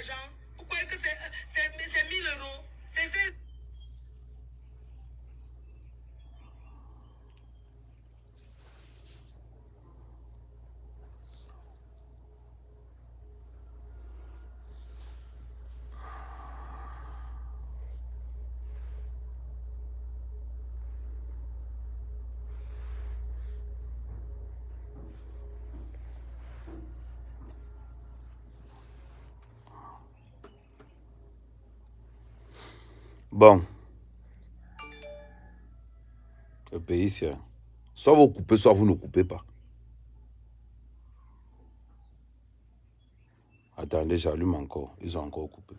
l'argent. Vous croyez que c'est 1000 euros? C'est... Bon. Le pays, c'est... Soit vous coupez, soit vous ne coupez pas. Attendez, j'allume encore. Ils ont encore coupé.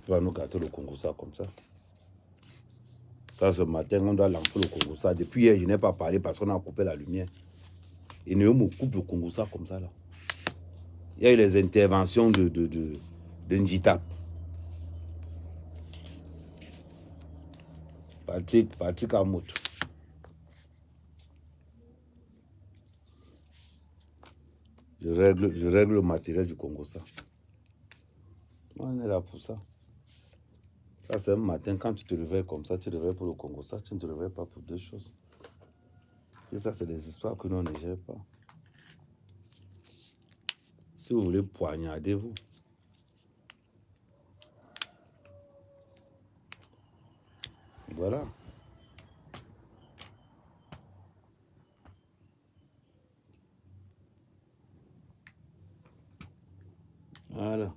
Tu vas nous gâter le Congo ça comme ça. Ça, ce matin, on doit lancer le Congo ça. Depuis hier, je n'ai pas parlé parce qu'on a coupé la lumière. Et nous, me coupe le Congo ça comme ça là. Il y a eu les interventions de Njitap. Patrick Amout. Je règle le matériel du Congo ça. On est là pour ça. Ça, c'est un matin, quand tu te réveilles comme ça, tu te réveilles pour le Congo ça, tu ne te réveilles pas pour deux choses. Et ça, c'est des histoires que nous, on ne gère pas. Si vous voulez, poignardez-vous. Voilà. Voilà.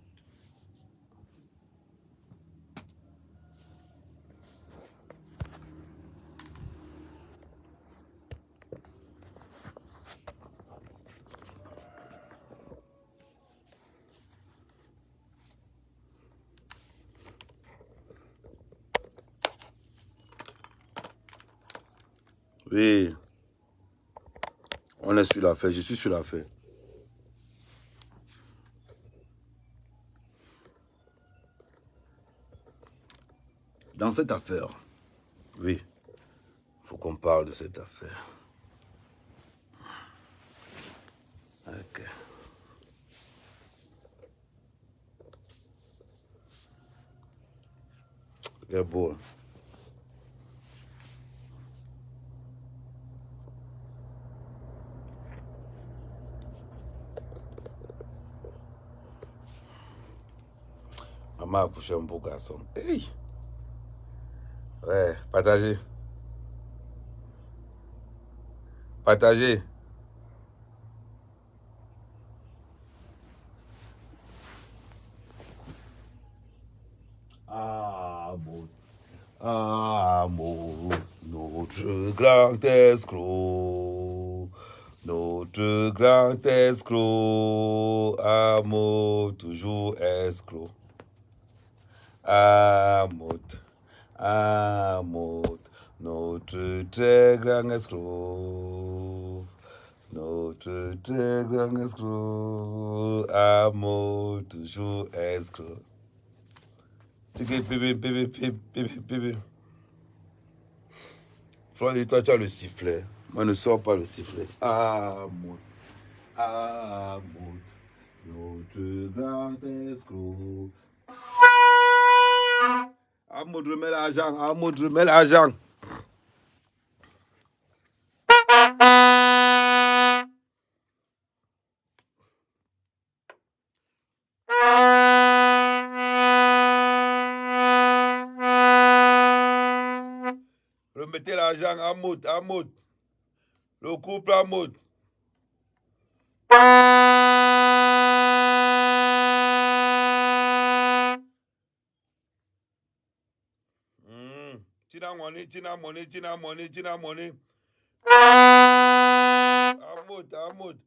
Oui. On est sur l'affaire. Je suis sur l'affaire. Dans cette affaire, oui, il faut qu'on parle de cette affaire. Ok. C'est beau. Maman a accouché un beau garçon. Hey! Ouais, partagez. Partagez. Amour, amour, notre grand escroc. Notre grand escroc. Amour, toujours escroc. Amour, amour, notre très grand escroc. Notre très grand escroc. Amour, toujours escroc. Bébé. Floyd, toi, tu as le sifflet. Moi, ne sors pas le sifflet. Amour, notre grand escroc. Amour, remets l'argent. Amour, remets l'argent. Remettez l'argent à Maud. Le couple à Maud. Tina money. À Maud.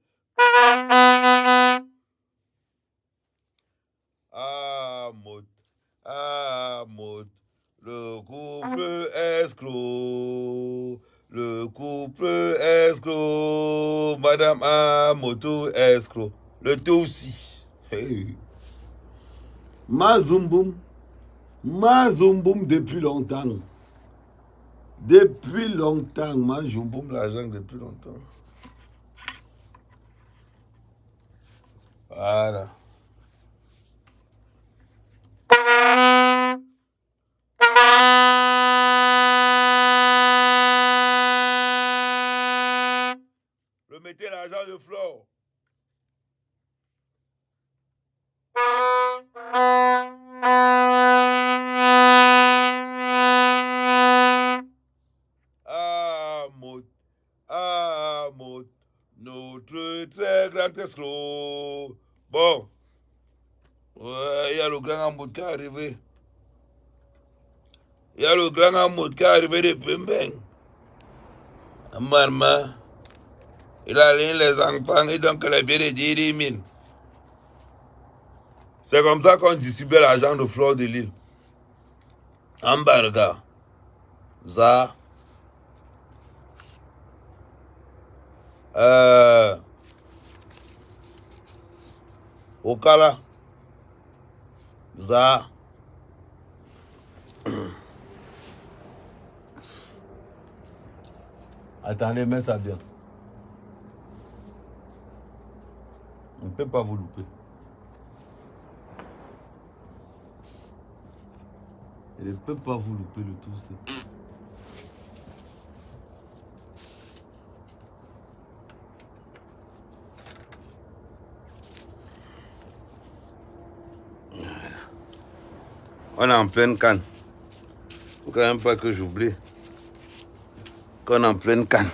Amout, Amout, le couple escroc, le couple escroc, Madame Amoto escroc, le thé aussi. Hey. Mazumboum depuis longtemps. Depuis longtemps, Mazumboum l'argent depuis longtemps. Voilà. Remettez l'argent de Flore. Amout, notre très grand escroc. Bon, il y a le grand Amout qui est arrivé. Il y a le grand Amout qui est arrivé de Pembeng. Marma, il a les enfants et donc il a bien de 10 000. C'est comme ça qu'on distribue l'argent de Flore de Lille. Ambarga, Za, Okala, Za. Attendez, mets ça bien. On ne peut pas vous louper. Il ne peut pas vous louper le tout. Voilà. On est en pleine canne. Il ne faut quand même pas que j'oublie qu'on est en pleine canne.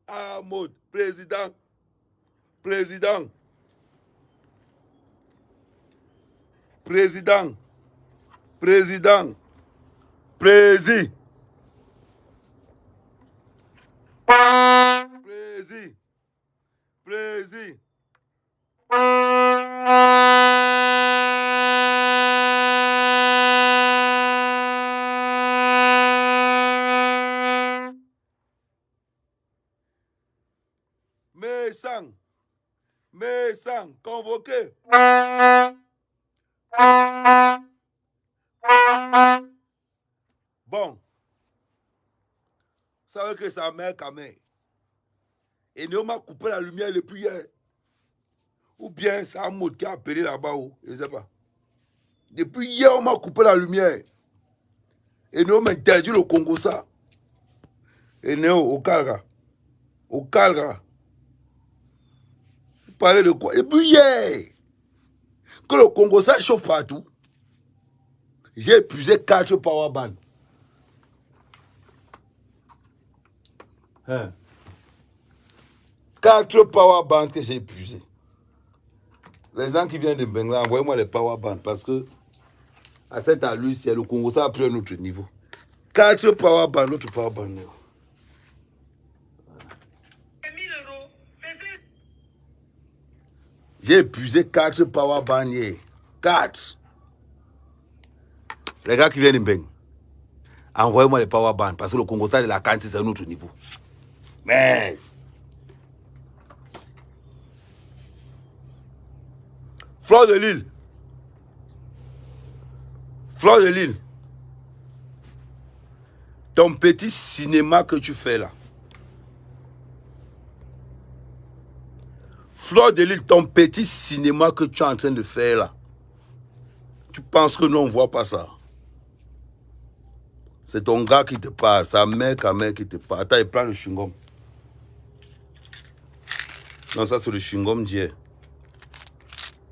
Amout, président, président, président, président, président, président. Messan, convoqué. Bon, ça veut que sa mère quand même. Et nous m'a coupé la lumière depuis hier. Ou bien c'est un mot qui a appelé là-bas, je ne sais pas. Depuis hier, on m'a coupé la lumière. Et nous m'a interdit le Congo ça. Et nous, au Calga. Au Calga. Vous parlez de quoi? Et puis hier, que le Congo ça chauffe partout, j'ai épuisé 4 power bands. Hein? 4 power bands que j'ai épuisé. Les gens qui viennent de Bengla, envoyez-moi les power bands parce que à cette allure, le Congo ça a pris un autre niveau. 4 power bands, notre power band. 1000 euros. J'ai épuisé 4 power bands hier. 4. Les gars qui viennent de Bengla, envoyez-moi les power bands parce que le Congo ça de la canne, c'est un autre niveau. Mais Flore de Lille. Flore de Lille. Ton petit cinéma que tu fais là. Flore de Lille, ton petit cinéma que tu es en train de faire là. Tu penses que nous on ne voit pas ça? C'est ton gars qui te parle, sa mère qui te parle. Attends, il prend le chewing-gum. Non, ça c'est le chewing-gum d'hier.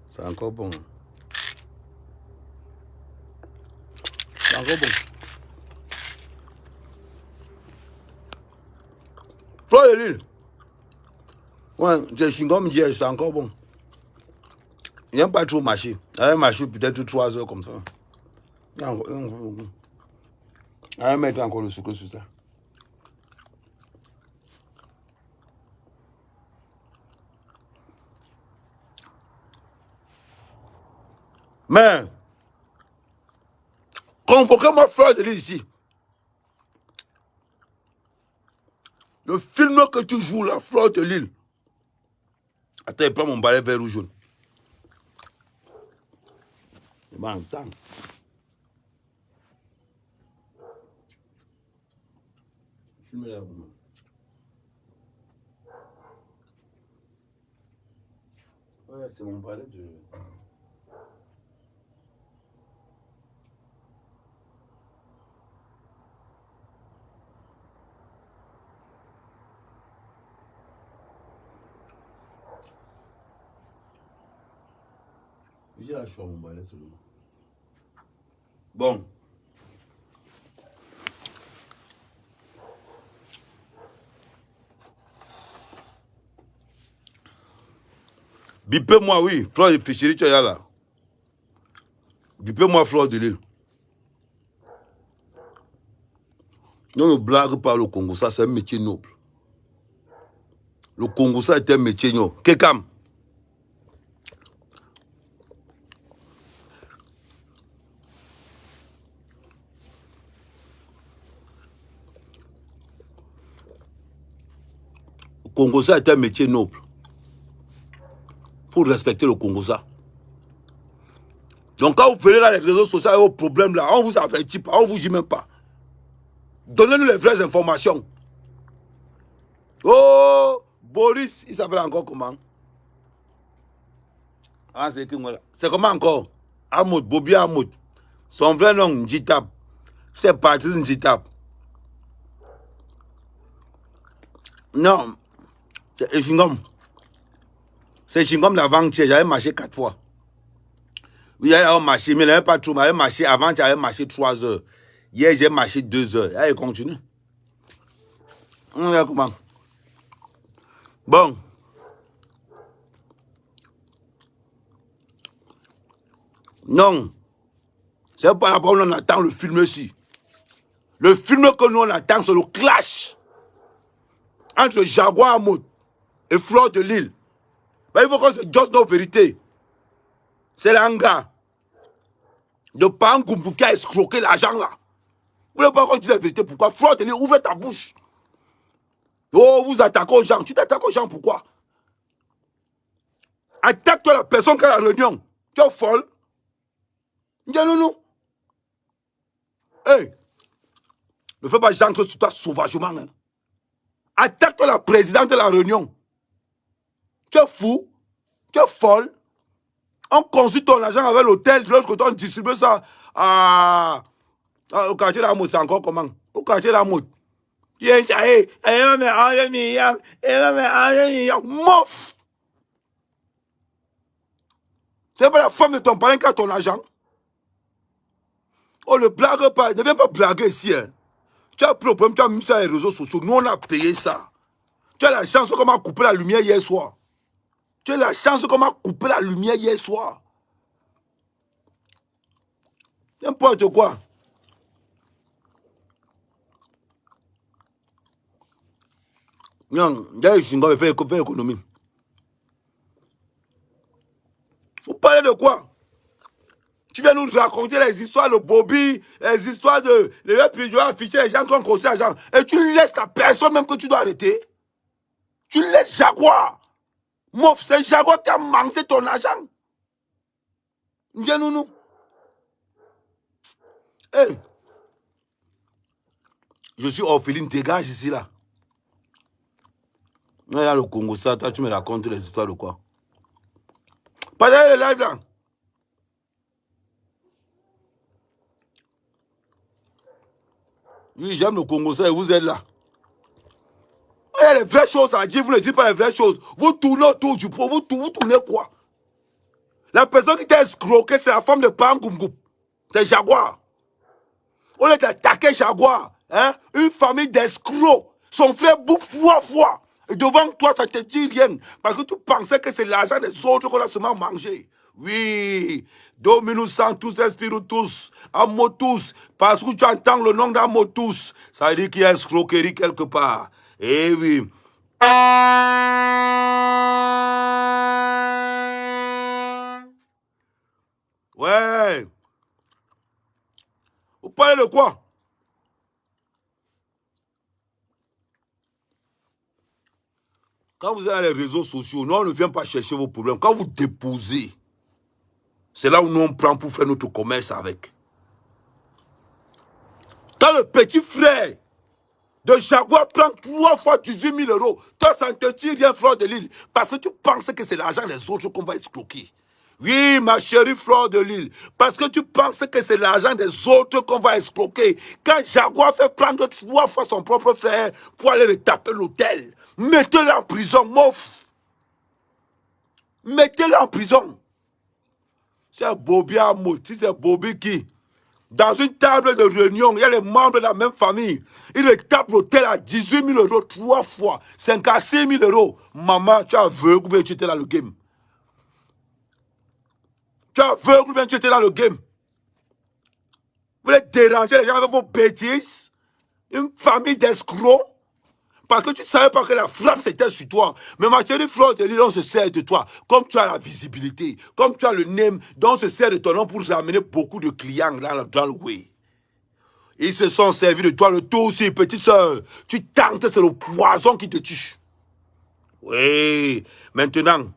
C'est encore bon. C'est encore bon. Flore de Lille. Ouais, j'ai chewing-gum d'hier, c'est encore bon. Il n'aime pas trop marcher. Il va marcher peut-être 3 heures comme ça. Il va mettre encore le sucre sur ça. Mais, convoquez-moi Fleur de Lille ici. Le film que tu joues, la Fleur de Lille. Attends, il prend mon balai vert ou jaune. Il m'entend. Filmez là, vous. Ouais, c'est mon balai de... J'ai lâché mon balai seulement. Bon. Bipez-moi, oui. Fleur de Ficheri, tu es là. Bipez-moi, Fleur de Lille. Non, ne blague pas le Congo, ça c'est un métier noble. Le Congo, ça est un métier noble. Kekam. Le Congo, ça est un métier noble. Il faut respecter le Congo, ça. Donc quand vous venez dans les réseaux sociaux et vos problèmes là, on vous avertit pas, on vous dit même pas. Donnez-nous les vraies informations. Oh, Boris, il s'appelle encore comment? Ah, c'est comment encore? Amoud, Bobby Amoud. Son vrai nom, Njitab. C'est Patrice Njitab. Non, c'est Chingom. C'est Chingom l'avant-hier, j'avais marché 4 fois. Oui, j'avais marché, mais il n'avait pas trop. J'avais marché avant, j'avais marché 3 heures. Hier, j'ai marché 2 heures. Allez, continue. On regarde comment. Bon. Non. C'est pas la où on attend le film ici. Le film que nous on attend, c'est le clash entre Jaguar Amoud et Fleur de Lille. Mais il faut que c'est juste nos vérités. C'est l'anga de Pangoumou qui a escroqué l'argent là. Vous ne voulez pas qu'on dise la vérité, pourquoi? Fleur de Lille, ouvre ta bouche. Oh, vous attaquez aux gens. Tu t'attaques aux gens, pourquoi? Attaque-toi la personne qui a la réunion. Tu es folle. Non. Hey, ne fais pas j'entre sur toi sauvagement. Hein. Attaque-toi la présidente de la réunion. Tu es fou. Tu es folle. On consulte ton argent avec l'hôtel. De l'autre côté, on distribue ça au quartier de la Moute. C'est encore comment? Au quartier de la Moute. Mouf! C'est pas la femme de ton parrain qui a ton argent. Oh, ne blague pas. Ne viens pas blaguer ici. Hein. Tu as pris le problème, tu as mis ça sur les réseaux sociaux. Nous, on a payé ça. Tu as la chance qu'on m'a coupé la lumière hier soir. Tu as la chance qu'on m'a coupé la lumière hier soir. N'importe quoi. Non, je vais faire économie. Vous parlez de quoi? Tu viens nous raconter les histoires de Bobby, les histoires de... Les afficher les gens qui ont compté l'argent. Et tu laisses la personne même que tu dois arrêter. Tu laisses Jaguar. Mouf, c'est Jaguar qui a mangé ton argent. Nous. Hey. Je suis orpheline, dégage ici là. Là, le Congo, ça, toi, tu me racontes les histoires de quoi? Pas d'aller le live là. Oui, j'aime le Congo, ça, et vous êtes là. Il y a les vraies choses à dire, vous ne dites pas les vraies choses. Vous tournez autour du pot, vous tournez quoi? La personne qui t'a escroqué, c'est la femme de Pangoumgoup. C'est Jaguar. On est attaqué Jaguar. Hein? Une famille d'escrocs. Son frère bouffe 3 fois. Et devant toi, ça ne te dit rien. Parce que tu pensais que c'est l'argent des autres qu'on a seulement mangé. Oui. Dominus Sanctus Spiritus. Amotus. Parce que tu entends le nom d'Amotus. Ça veut dire qu'il y a escroquerie quelque part. Eh oui. Ouais. Vous parlez de quoi? Quand vous êtes dans les réseaux sociaux, nous, on ne vient pas chercher vos problèmes. Quand vous déposez, c'est là où nous, on prend pour faire notre commerce avec. Quand le petit frère de Jaguar prend 3 fois 18 000 €, toi, ça ne te tire rien, Fleur de Lille, parce que tu penses que c'est l'argent des autres qu'on va escroquer. Oui, ma chérie Fleur de Lille, parce que tu penses que c'est l'argent des autres qu'on va escroquer. Quand Jaguar fait prendre 3 fois son propre frère pour aller le taper l'hôtel, mettez-le en prison, mof. Mettez-le en prison. C'est Bobby Amoti, c'est Bobby qui, dans une table de réunion, il y a les membres de la même famille. Il le tape l'hôtel à 18 000 € 3 fois, 56 000 €. Maman, tu as aveugle ou bien tu étais dans le game? Tu as aveugle ou bien tu étais dans le game? Vous voulez déranger les gens avec vos bêtises? Une famille d'escrocs? Parce que tu ne savais pas que la frappe c'était sur toi. Mais ma chérie Fleur de Lille, on se sert de toi. Comme tu as la visibilité, comme tu as le name, donc on se sert de ton nom pour ramener beaucoup de clients dans le way. Ils se sont servis de toi, le tout aussi, petite soeur. Tu tentes, c'est le poison qui te tue. Oui, maintenant, il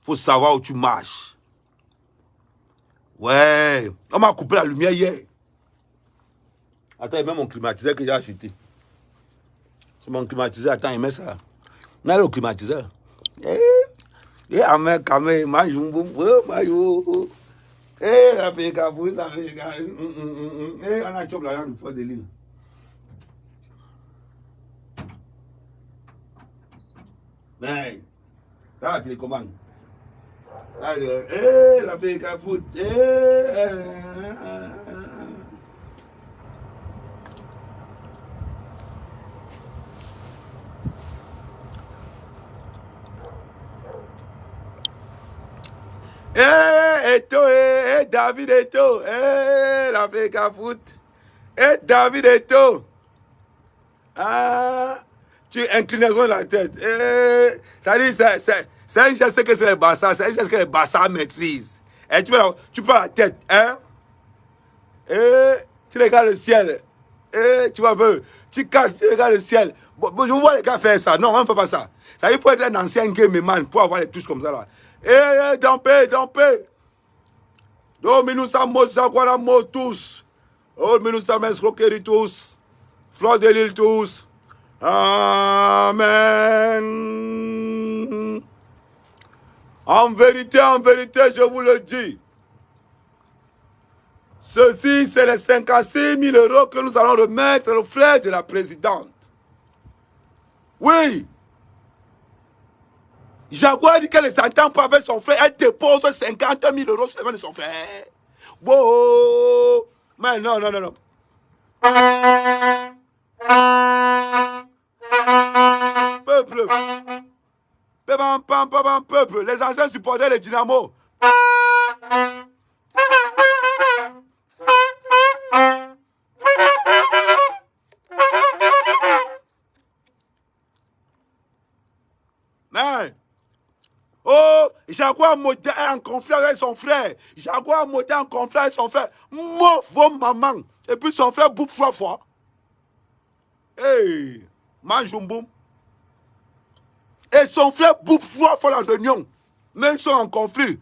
faut savoir où tu marches. Ouais, on m'a coupé la lumière hier. Attends, il met mon climatiseur que j'ai acheté. C'est mon climatiseur, attends, il met ça. Mais le climatiseur. Amène, camé, majou, majou. La féga, la féga. On a chopé l'argent du Fleur de Lille. Mais, ça la télécommande. La féga, foot. David Eto, la féga, foot. David Eto. Ah, tu inclinaison de la tête. Ça dit, c'est un geste que c'est les Barça, c'est un geste que les Barça maîtrisent. Et tu prends la tête, hein? Tu regardes le ciel. Tu vois un peu, tu casses, tu regardes le ciel. Bon, je vois les gars faire ça. Non, on ne fait pas ça. Ça, il faut être un ancien gameman pour avoir les touches comme ça là. Dampé. Dominus amos, Jaguar tous. Dominus amos, escroquerie tous. Fleur de Lille tous. Amen. En vérité, je vous le dis. Ceci, c'est les 56 000 € que nous allons remettre au frère de la présidente. Oui. Jaguar dit qu'elle ne s'entend pas avec son frère. Elle dépose 50 000 € sur le de son frère. Wow. Mais non. Peuple. Peuple. Les anciens supporters les Dynamo. Mais, Jaguar monté en conflit avec son frère. Jaguar monté en conflit avec son frère. Mouf vos mamans. Et puis son frère bouffe 3 fois. Hey, manjumboum. Et son frère bouffe 3 fois la réunion. Même ils sont en conflit.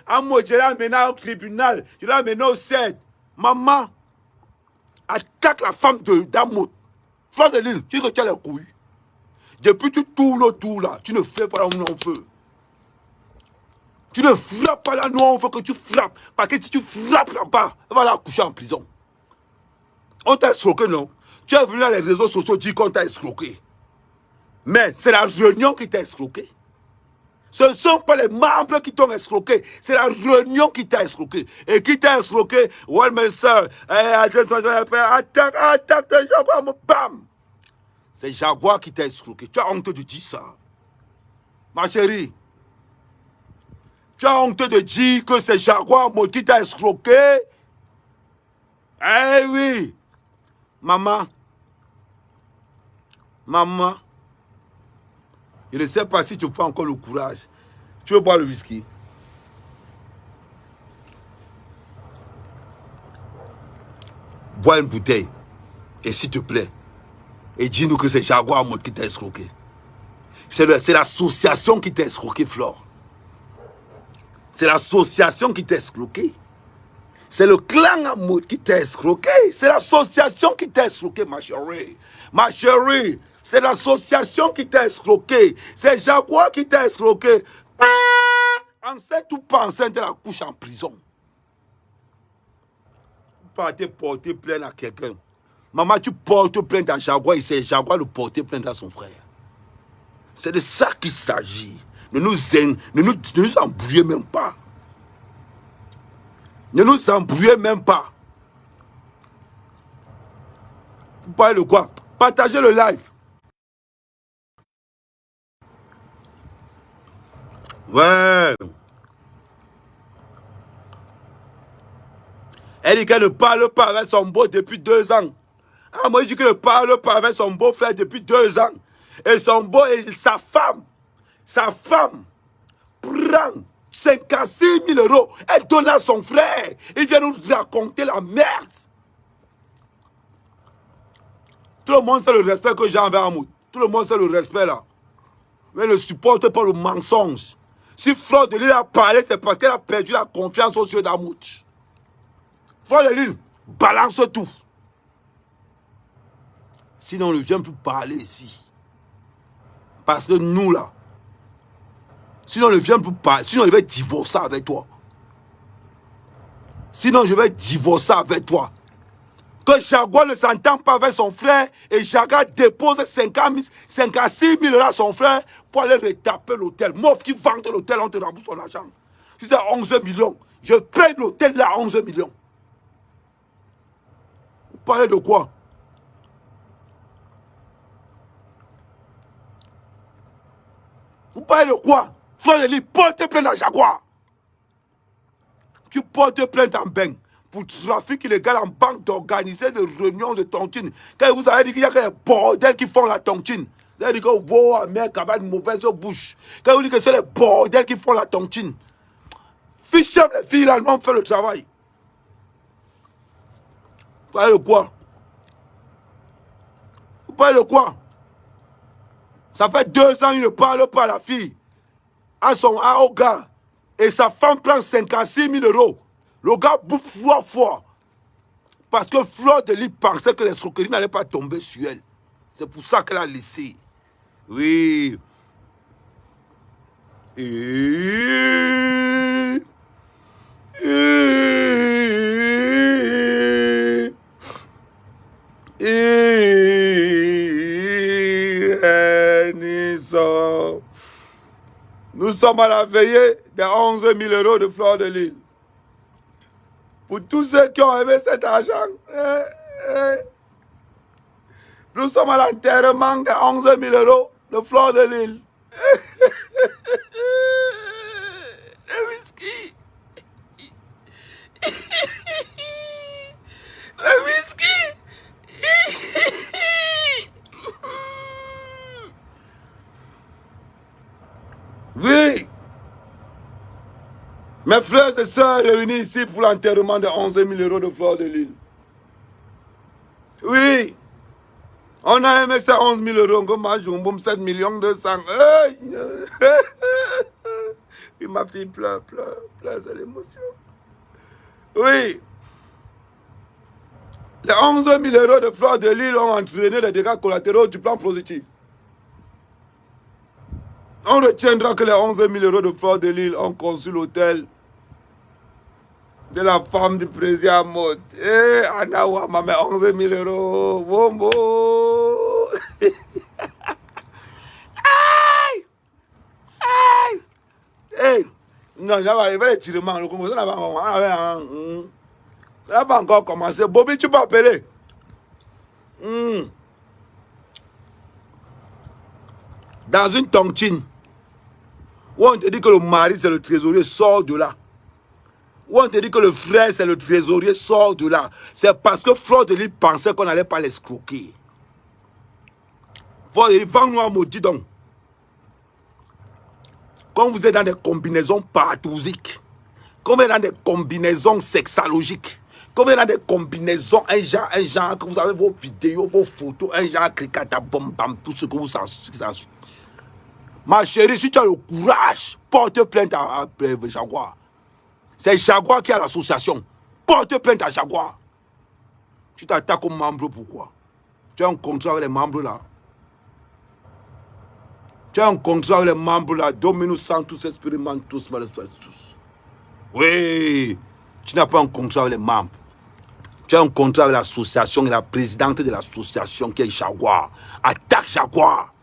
Amo, je l'ai amené au tribunal. Je l'ai amené au CED. Maman, attaque la femme d'Amo. Fleur de Lille, tu retiens les couilles. Depuis que tu tournes autour là, tu ne fais pas là où on veut. Tu ne frappes pas là, nous on veut que tu frappes. Parce que si tu frappes là-bas, elle va la coucher en prison. On t'a escroqué, non? Tu es venu dans les réseaux sociaux dire qu'on t'a escroqué. Mais c'est la réunion qui t'a escroqué. Ce ne sont pas les membres qui t'ont escroqué. C'est la réunion qui t'a escroqué. Et qui t'a escroqué? Ouais, mes soeurs, attaque, bam! C'est Jaguar qui t'a escroqué. Tu as honte de dire ça. Ma chérie, Tu as honte de dire que c'est Jaguar Mode qui t'a escroqué? Eh oui. Maman. Maman. Je ne sais pas si tu prends encore le courage. Tu veux boire le whisky? Bois une bouteille. Et s'il te plaît. Et dis-nous que c'est Jaguar Mode qui t'a escroqué. C'est l'association qui t'a escroqué, Flore. C'est l'association qui t'a escroqué. C'est le clan à mode qui t'a escroqué. C'est l'association qui t'a escroqué, ma chérie. Ma chérie, c'est l'association qui t'a escroqué. C'est Jaguar qui t'a escroqué. Enceinte ou pas enceinte, elle accouche en prison. Pas te porter plainte à quelqu'un. Maman, tu portes plainte à Jaguar et c'est Jaguar de porter plainte à son frère. C'est de ça qu'il s'agit. Ne nous embrouillez même pas. Ne nous embrouillez même pas. Vous parlez de quoi? Partagez le live. Ouais. Elle dit qu'elle ne parle pas avec son beau depuis 2 ans. Ah, moi, je dis qu'elle ne parle pas avec son beau-frère depuis 2 ans. Et son beau et sa femme prend 56 000 euros. Elle donne à son frère. Il vient nous raconter la merde. Tout le monde sait le respect que j'ai envers Amout. Tout le monde sait le respect là. Mais ne supporte pas le mensonge. Si Flore de Lille a parlé, c'est parce qu'elle a perdu la confiance aux yeux d'Amout. Flore de Lille, balance tout. Sinon, on ne vient plus parler ici. Parce que nous là, sinon, on ne vient plus parler. Sinon, je vais divorcer avec toi. Sinon, je vais divorcer avec toi. Que Jaguar ne s'entend pas avec son frère et Jaguar dépose 56 000 € à son frère pour aller retaper l'hôtel. Mof qui vend l'hôtel, on te rembourse ton argent. Si c'est 11 millions, je paye l'hôtel là à 11 millions. Vous parlez de quoi? Vous parlez de quoi? Flore de Lille, porte plainte à Jaguar. Tu portes plainte en bain pour trafic illégal en banque d'organiser des réunions de tontine. Quand vous avez dit qu'il y a des bordels qui font la tontine, vous avez dit que wow, mec avait une mauvaise bouche. Quand vous dites que c'est les bordels qui font la tontine, fichez les filles là, non, fait le travail. Vous parlez de quoi? Vous parlez de quoi? Ça fait 2 ans, il ne parle pas à la fille, au gars. Et sa femme prend 56 000 €. Le gars bouffe fort. Parce que Flore de Lille pensait que l'escroquerie n'allait pas tomber sur elle. C'est pour ça qu'elle a laissé. Oui. Nous sommes à la veillée des 11 000 € de Flore de Lille. Pour tous ceux qui ont aimé cet argent, nous sommes à l'enterrement des 11 000 € de Flore de Lille. Le whisky. Le whisky. Oui. Mes frères et sœurs réunis ici pour l'enterrement de 11 000 € de Flore de Lille. Oui. On a aimé ces 11 000 €. Comme 7 millions 200. Et ma fille pleure, c'est l'émotion. Oui. Les 11 000 € de Flore de Lille ont entraîné les dégâts collatéraux du plan positif. On retiendra que les 11 000 € de Flore de Lille ont conçu l'hôtel de la femme du président Mode. Anawa m'a mis 11 000 €. Bombo. Non, j'avais les tirements. Le Congo, ça n'a pas encore commencé. Bobby, tu peux appeler. Dans une tontine. Où on te dit que le mari c'est le trésorier, sort de là. Où on te dit que le frère c'est le trésorier, sort de là. C'est parce que Fleur de Lys pensait qu'on n'allait pas l'escroquer. Fleur de Lys, vends-nous un maudit donc. Quand vous êtes dans des combinaisons paratousiques, quand vous êtes dans des combinaisons sexologiques, quand vous êtes dans des combinaisons, un genre, que vous avez vos vidéos, vos photos, un genre, cricata, bam, bam, tout ce que vous savez. Ma chérie, si tu as le courage, porte plainte à Jaguar. C'est Jaguar qui a l'association. Porte plainte à Jaguar. Tu t'attaques aux membres, pourquoi? Tu as un contrat avec les membres là. Tu as un contrat avec les membres là. Dominus Sanctus Experimentus Manifestus. Oui. Tu n'as pas un contrat avec les membres. Tu as un contrat avec l'association et la présidente de l'association qui est Jaguar. Attaque Jaguar.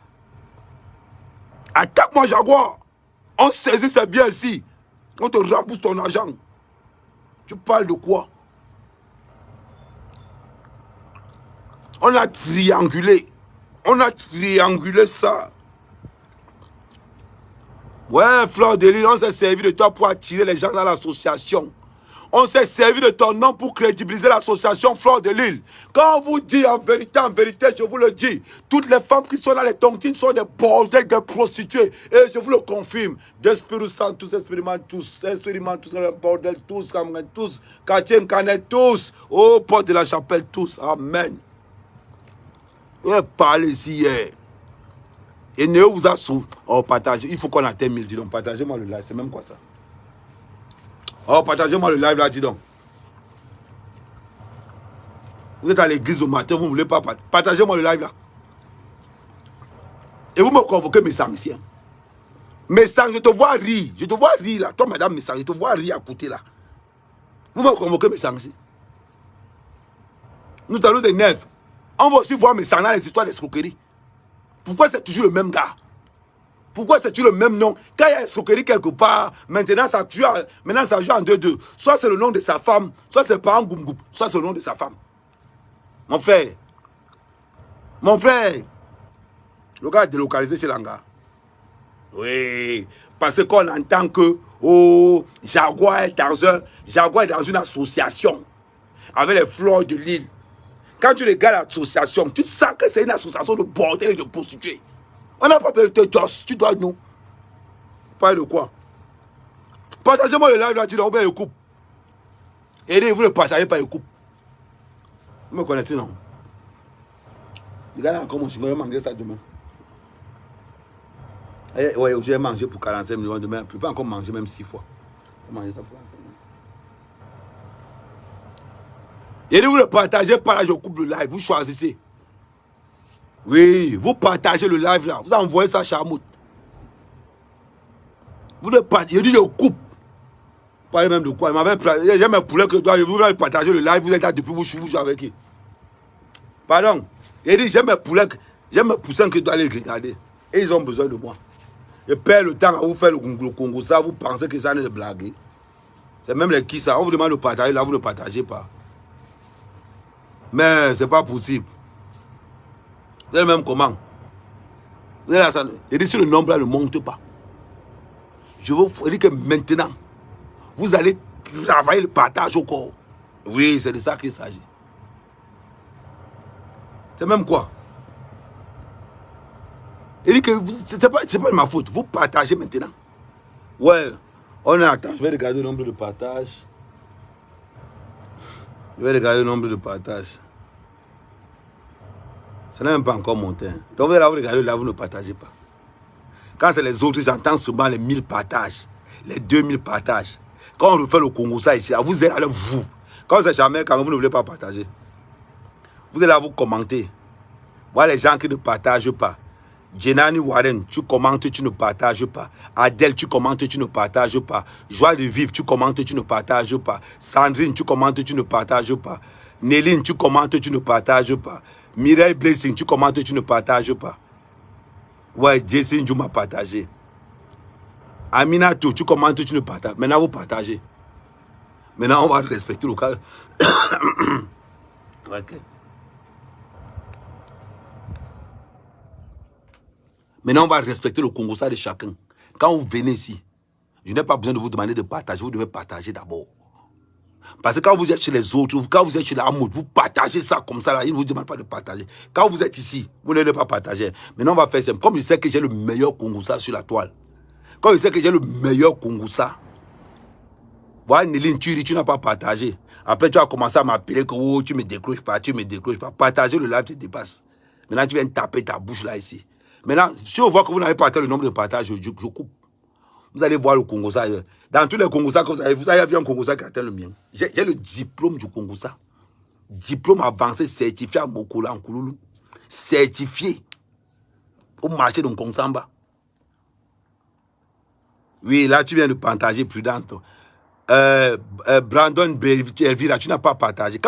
Attaque-moi Jaguar. On saisit c'est bien ici. On te rembourse ton argent. Tu parles de quoi? On a triangulé. On a triangulé ça. Ouais, Fleur de Lys, on s'est servi de toi pour attirer les gens dans l'association. On s'est servi de ton nom pour crédibiliser l'association Fleur de Lys. Quand on vous dit en vérité, je vous le dis, toutes les femmes qui sont dans les tontines sont des bordels, des prostituées. Et je vous le confirme. D'Esprit Saint, tous expérimentent les bordels, tous, quartier Canet, tous. Au porte de la chapelle, tous. Amen. On a parlé ici hier. Et Néo vous a sauvé. Oh, partagez. Il faut qu'on atteigne 1000, dis donc. Partagez-moi le live. C'est même quoi ça? Oh, partagez-moi le live là, dis donc. Vous êtes à l'église au matin, vous ne voulez pas partager. Partagez-moi le live là. Et vous me convoquez mes anciens. Mes sangs, je te vois rire. Je te vois rire là. Toi, madame, mes sangs, je te vois rire à côté là. Vous me convoquez mes sangs. Nous allons des neufs. On va aussi voir mes sangs dans les histoires d'escroquerie. Pourquoi c'est toujours le même gars? Pourquoi c'est toujours le même nom? Quand il y a escroquerie quelque part, maintenant ça joue en 2-2. Soit c'est le nom de sa femme, soit c'est pas un goum goum, soit c'est le nom de sa femme. Mon frère, le gars est délocalisé chez Langa. Oui, parce qu'on entend que Jaguar est dans une association avec les Fleurs de Lys. Quand tu regardes l'association, tu sens que c'est une association de bordel et de prostituées. On n'a pas besoin de te joss, tu dois nous. Parler de quoi? Partagez-moi le live là, tu dois bien le coupe. Et vous ne partagez pas le coupe. Vous me connaissez, non? Les gars, comment je vais manger ça demain? Ouais, je vais manger pour 45 millions demain. Je ne peux pas encore manger même 6 fois. Je vais manger ça pour 45 millions. Et vous ne partagez pas là, je coupe le live. Vous choisissez. Oui, vous partagez le live là. Vous envoyez ça à Charmout. Vous ne partagez. Je dis je coupe. Parlez même de quoi? J'ai mes poulets que toi, je voudrais partager le live. Vous êtes là depuis vous jouez avec qui? Pardon. Il dit j'ai mes poussins que dois aller regarder. Et ils ont besoin de moi. Je perds le temps à vous faire le Congo. Ça, vous pensez que ça n'est de blaguer. C'est même les qui ça. On vous demande de partager, là, vous ne partagez pas. Mais c'est pas possible. Vous êtes même comment? Vous êtes là, ça. Il dit si le nombre là ne monte pas. Je vous dis que maintenant, vous allez travailler le partage au corps. Oui, c'est de ça qu'il s'agit. C'est même quoi? Il dit que c'est pas de ma faute. Vous partagez maintenant. Ouais. On attend. Je vais regarder le nombre de partages. Ça n'a même pas encore monté. Donc vous allez regarder là, vous ne partagez pas. Quand c'est les autres, j'entends souvent les 1000 partages, les 2000 partages. Quand on refait le Congo, ça ici, vous êtes là, vous. Quand c'est jamais, quand vous ne voulez pas partager. Vous êtes là, vous commentez. Voilà les gens qui ne partagent pas. Jenani Warren, tu commentes, tu ne partages pas. Adèle, tu commentes, tu ne partages pas. Joie de vivre, tu commentes, tu ne partages pas. Sandrine, tu commentes, tu ne partages pas. Néline, tu commentes, tu ne partages pas. Mireille Blessing, tu commentes, tu ne partages pas. Ouais, Jason Djouma partagé. Aminatou, tu commentes, tu ne partages. Maintenant, vous partagez. Maintenant, on va respecter le cas. Ok. Maintenant, on va respecter le Congo ça de chacun. Quand vous venez ici, je n'ai pas besoin de vous demander de partager. Vous devez partager d'abord. Parce que quand vous êtes chez les autres, quand vous êtes chez la Hamoud, vous partagez ça comme ça, là, ils ne vous demandent pas de partager. Quand vous êtes ici, vous n'allez pas partager. Maintenant, on va faire simple. Comme je sais que j'ai le meilleur Kongoussa sur la toile, comme je sais que j'ai le meilleur Kongoussa, voilà, Néline, tu n'as pas partagé. Après, tu as commencé à m'appeler que oh, tu me décroches pas, tu me décroches pas. Partager le live te dépasse. Maintenant, tu viens taper ta bouche là, ici. Maintenant, si on voit que vous n'avez pas atteint le nombre de partages, je coupe. Vous allez voir le Kongoussa. Dans tous les Kongoussa que vous avez vu un Kongoussa qui atteint le mien. J'ai le diplôme du Kongoussa. Diplôme avancé certifié à Mokola en Kouloulou. Certifié au marché de Nkonsamba. Oui, là, tu viens de partager Prudence. Brandon Elvira, tu n'as pas partagé.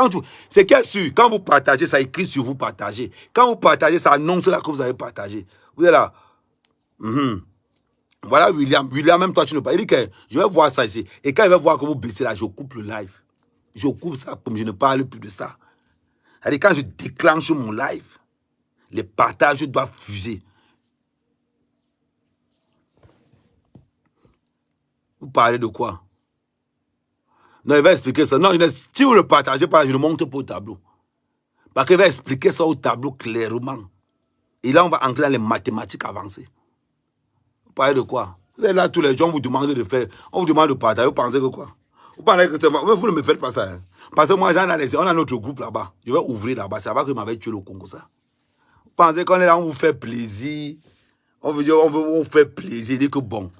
C'est qu'il y a sûr, quand vous partagez, ça écrit sur vous partagez. Quand vous partagez, ça annonce là que vous avez partagé. Vous êtes là. Voilà William, même toi tu ne pas. Il dit que je vais voir ça ici. Et quand il va voir que vous baissez là, je coupe le live. Je coupe ça comme je ne parle plus de ça. C'est-à-dire quand je déclenche mon live, les partages doivent fuser. Vous parlez de quoi? Non, il va expliquer ça. Non, si vous ne le partagez pas, je ne montre pas au tableau. Parce qu'il va expliquer ça au tableau clairement. Et là, on va entrer dans les mathématiques avancées. Vous parlez de quoi? Vous êtes là, tous les gens vous demandent de faire. On vous demande de partager. Vous pensez que quoi? Vous pensez que c'est moi? Vous ne me faites pas ça. Hein? Parce que moi, on a notre groupe là-bas. Je vais ouvrir là-bas. C'est là-bas que m'avait tué le Congo, ça. Vous pensez qu'on est là, on vous fait plaisir. On veut dire, on vous fait plaisir. Dire que bon,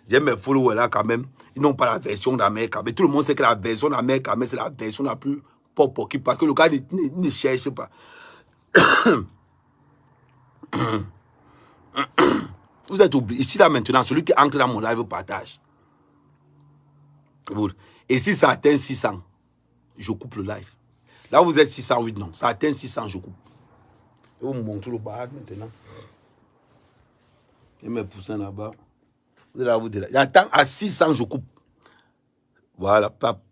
j'ai mes followers là quand même. Ils n'ont pas la version d'Amérique. Mais tout le monde sait que la version d'Amérique, c'est la version la plus pop qui parce que le gars ne cherche pas. Vous êtes oublié. Ici là maintenant, celui qui entre dans mon live partage. Et si ça atteint 600, je coupe le live. Là vous êtes 608, non. Ça atteint 600, je coupe. Je vais vous montrer le barrage maintenant. Il y a mes poussins là-bas. Vous êtes là, vous êtes là. J'attends à 600, je coupe. Voilà, pape.